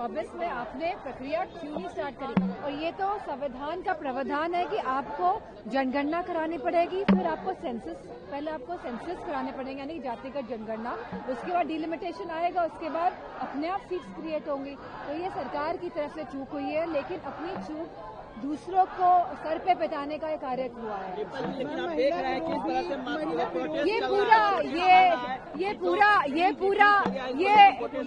2024 में आपने प्रक्रिया क्यों नहीं स्टार्ट करी? और ये तो संविधान का प्रावधान है कि आपको जनगणना करानी पड़ेगी, फिर आपको सेंसस, पहले आपको सेंसस कराने पड़ेंगे यानी कि जातिगत जनगणना, उसके बाद डिलिमिटेशन आएगा, उसके बाद अपने आप सीट्स क्रिएट होंगी। तो ये सरकार की तरफ से चूक हुई है, लेकिन अपनी चूक दूसरों को सर पे पिटाने का कार्य हुआ है। लेकिन आप देख रहे हैं किस तरह से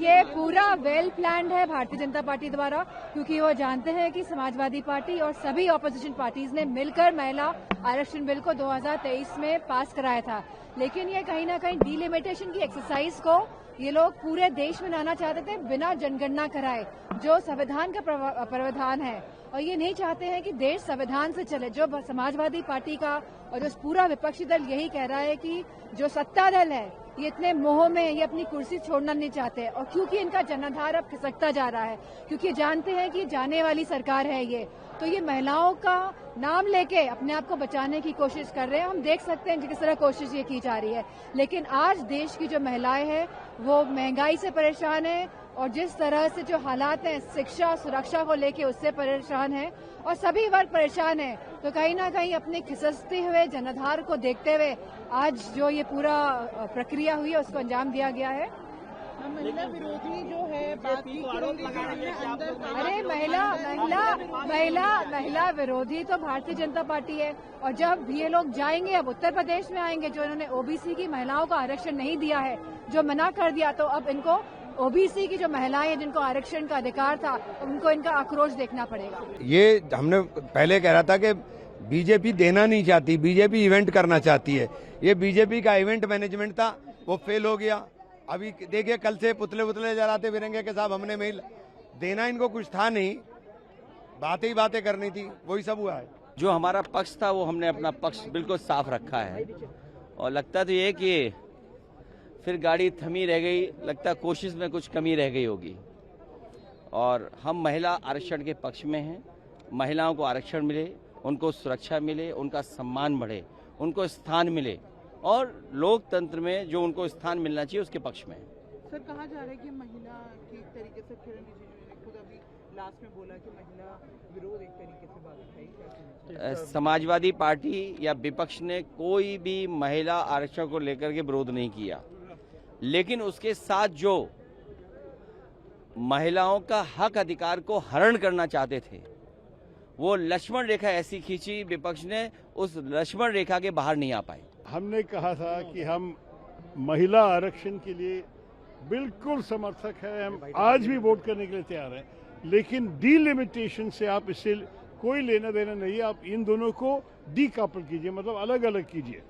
ये पूरा वेल प्लान्ड है भारतीय जनता पार्टी द्वारा, क्योंकि वो जानते हैं कि समाजवादी पार्टी और सभी ऑपोजिशन पार्टीज ने मिलकर महिला आरक्षण बिल को 2023 में पास कराया था। लेकिन ये कहीं ना कहीं डिलिमिटेशन की एक्सरसाइज को ये लोग पूरे देश में लाना चाहते थे बिना जनगणना कराए, जो संविधान का प्रावधान है। और ये नहीं चाहते हैं कि देश संविधान से चले। जो समाजवादी पार्टी का और जो पूरा विपक्षी दल यही कह रहा है कि जो सत्ता दल है ये इतने मोह में ये अपनी कुर्सी छोड़ना नहीं चाहते, और क्योंकि इनका जनाधार अब खिसकता जा रहा है, क्योंकि जानते हैं कि जाने वाली सरकार है ये, तो ये महिलाओं का नाम लेके अपने आप को बचाने की कोशिश कर रहे हैं। हम देख सकते हैं किस तरह कोशिश ये की जा रही है। लेकिन आज देश की जो महिलाएं हैं वो महंगाई से परेशान है, और जिस तरह से जो हालात हैं शिक्षा सुरक्षा को लेके उससे परेशान है, और सभी वर्ग परेशान है। तो कहीं ना कहीं अपने खिसकते हुए जनाधार को देखते हुए आज जो ये पूरा प्रक्रिया हुई है उसको अंजाम दिया गया है। महिला विरोधी जो है बात की अरे महिला विरोधी तो भारतीय जनता पार्टी है। और जब ये लोग जाएंगे, अब उत्तर प्रदेश में आएंगे, जो इन्होंने ओबीसी की महिलाओं को आरक्षण नहीं दिया है, जो मना कर दिया, तो अब इनको ओबीसी की जो महिलाएं हैं जिनको आरक्षण का अधिकार था, उनको इनका आक्रोश देखना पड़ेगा। ये हमने पहले कह रहा था कि बीजेपी देना नहीं चाहती, बीजेपी इवेंट करना चाहती है। ये बीजेपी का इवेंट मैनेजमेंट था, वो फेल हो गया। अभी देखिए कल से पुतले जलाते फिरेंगे कि साहब हमने मेल देना, इनको कुछ था नहीं, बातें ही बातें करनी थी, वही सब हुआ है। जो हमारा पक्ष था वो हमने अपना पक्ष बिल्कुल साफ रखा है, और लगता तो ये कि फिर गाड़ी थमी रह गई, लगता कोशिश में कुछ कमी रह गई होगी। और हम महिला आरक्षण के पक्ष में हैं। महिलाओं को आरक्षण मिले, उनको सुरक्षा मिले, उनका सम्मान बढ़े, उनको स्थान मिले, और लोकतंत्र में जो उनको स्थान मिलना चाहिए उसके पक्ष में। सर कहा जा रहा है कि महिला की तरीके से किरण रिजिजू ने खुद अभी लास्ट में बोला कि महिला विरोध एक तरीके से बात है। समाजवादी पार्टी या विपक्ष ने कोई भी महिला आरक्षण को लेकर के विरोध नहीं किया, लेकिन उसके साथ जो महिलाओं का हक अधिकार को हरण करना चाहते थे, वो लक्ष्मण रेखा ऐसी खींची विपक्ष ने, उस लक्ष्मण रेखा के बाहर नहीं आ पाए। हमने कहा था कि हम महिला आरक्षण के लिए बिल्कुल समर्थक है, हम आज भी वोट करने के लिए तैयार हैं, लेकिन डिलिमिटेशन से आप इससे कोई लेना देना नहीं है। आप इन दोनों को डीकपल कीजिए, मतलब अलग अलग कीजिए।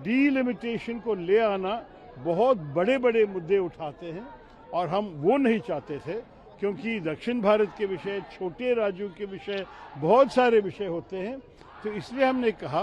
डिलिमिटेशन को ले आना बहुत बड़े बड़े मुद्दे उठाते हैं, और हम वो नहीं चाहते थे, क्योंकि दक्षिण भारत के विषय, छोटे राज्यों के विषय, बहुत सारे विषय होते हैं। तो इसलिए हमने कहा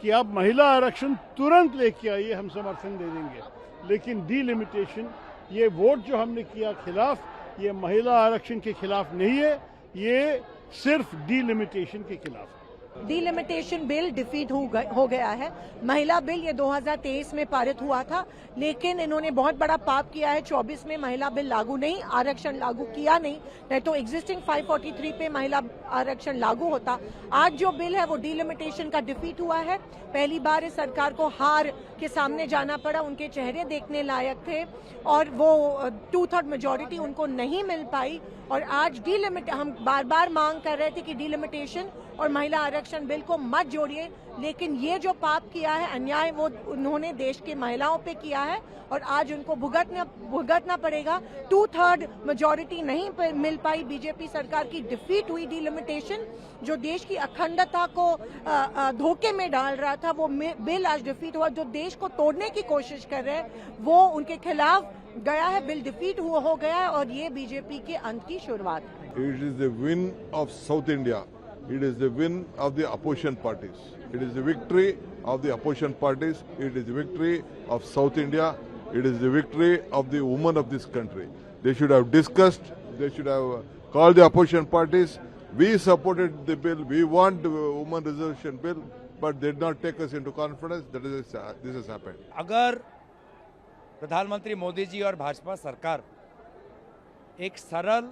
कि आप महिला आरक्षण तुरंत लेके आइए, हम समर्थन दे देंगे, लेकिन डिलिमिटेशन, ये वोट जो हमने किया खिलाफ, ये महिला आरक्षण के खिलाफ नहीं है, ये सिर्फ डिलिमिटेशन के खिलाफ है। डिलिमिटेशन बिल डिफीट हो गया है। महिला बिल ये 2023 में पारित हुआ था, लेकिन इन्होंने बहुत बड़ा पाप किया है। 24 में महिला बिल लागू नहीं, आरक्षण लागू किया नहीं तो एग्जिस्टिंग 543 पे महिला आरक्षण लागू होता। आज जो बिल है वो डिलिमिटेशन का डिफीट हुआ है। पहली बार इस सरकार को हार के सामने जाना पड़ा, उनके चेहरे देखने लायक थे, और वो 2/3 मेजोरिटी उनको नहीं मिल पाई। और आज हम बार बार मांग कर रहे थे कि डिलिमिटेशन और महिला आरक्षण बिल को मत जोड़िए, लेकिन ये जो पाप किया है, अन्याय, वो उन्होंने देश की महिलाओं पे किया है, और आज उनको भुगतना पड़ेगा। 2/3 मेजोरिटी नहीं मिल पाई, बीजेपी सरकार की डिफीट हुई। डिलिमिटेशन जो देश की अखंडता को धोखे में डाल रहा था, वो बिल आज डिफीट हुआ। जो देश को तोड़ने की कोशिश कर रहे हैं वो उनके खिलाफ गया है, बिल डिफीट हो गया है, और ये बीजेपी के अंत की शुरुआत है। It is the win of South India. It is the win of the opposition parties. It is the victory of the opposition parties. It is the victory of South India. It is the victory of the women of this country. They should have discussed. They should have called the opposition parties. We supported the bill. We want the women reservation bill, but they did not take us into confidence. This has happened. अगर प्रधानमंत्री मोदी जी और भाजपा सरकार एक सरल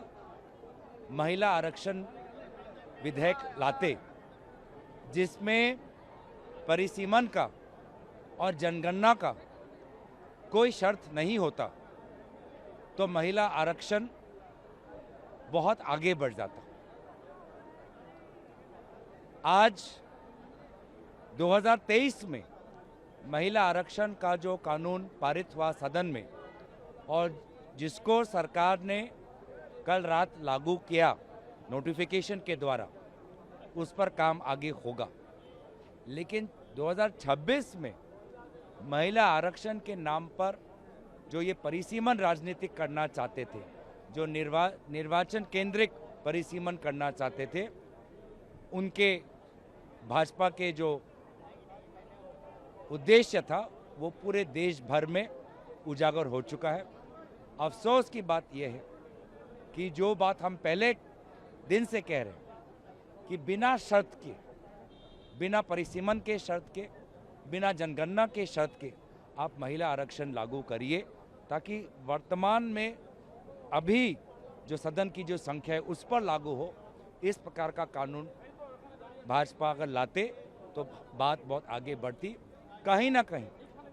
महिला आरक्षण विधेयक लाते जिसमें परिसीमन का और जनगणना का कोई शर्त नहीं होता तो महिला आरक्षण बहुत आगे बढ़ जाता। आज 2023 में महिला आरक्षण का जो कानून पारित हुआ सदन में और जिसको सरकार ने कल रात लागू किया नोटिफिकेशन के द्वारा, उस पर काम आगे होगा। लेकिन 2026 में महिला आरक्षण के नाम पर जो ये परिसीमन राजनीतिक करना चाहते थे, जो निर्वाचन केंद्रिक परिसीमन करना चाहते थे, उनके भाजपा के जो उद्देश्य था वो पूरे देश भर में उजागर हो चुका है। अफसोस की बात यह है कि जो बात हम पहले दिन से कह रहे हैं कि बिना शर्त के, बिना परिसीमन के शर्त के, बिना जनगणना के शर्त के आप महिला आरक्षण लागू करिए, ताकि वर्तमान में अभी जो सदन की जो संख्या है उस पर लागू हो। इस प्रकार का कानून भाजपा अगर लाते तो बात बहुत आगे बढ़ती। कहीं ना कहीं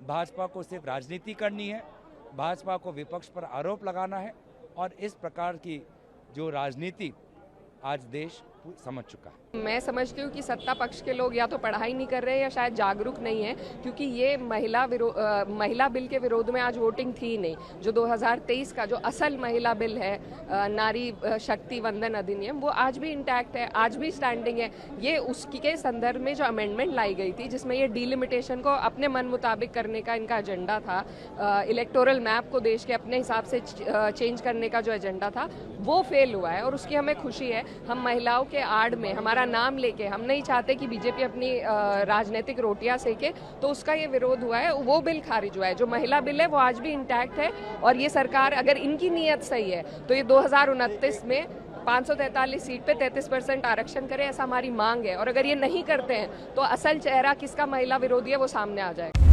भाजपा को सिर्फ राजनीति करनी है, भाजपा को विपक्ष पर आरोप लगाना है, और इस प्रकार की जो राजनीति आज देश समझ चुका है। मैं समझती हूँ कि सत्ता पक्ष के लोग या तो पढ़ाई नहीं कर रहे या शायद जागरूक नहीं है, क्योंकि ये महिला बिल के विरोध में आज वोटिंग थी ही नहीं। जो 2023 का जो असल महिला बिल है, नारी शक्ति वंदन अधिनियम, वो आज भी इंटैक्ट है, आज भी स्टैंडिंग है। ये उसकी के संदर्भ में जो अमेंडमेंट लाई गई थी जिसमें ये डिलिमिटेशन को अपने मन मुताबिक करने का इनका एजेंडा था, इलेक्टोरल मैप को देश के अपने हिसाब से चेंज करने का जो एजेंडा था, वो फेल हुआ है और उसकी हमें खुशी है। हम महिलाओं के आड़ में हमारा नाम लेके, हम नहीं चाहते कि बीजेपी अपनी राजनीतिक रोटियां सेके, तो उसका ये विरोध हुआ है, वो बिल खारिज हुआ है। जो महिला बिल है वो आज भी इंटैक्ट है, और ये सरकार अगर इनकी नीयत सही है तो ये 2029 में 543 सीट पे 33% आरक्षण करे, ऐसा हमारी मांग है। और अगर ये नहीं करते हैं तो असल चेहरा किसका महिला विरोधी है वो सामने आ जाएगा।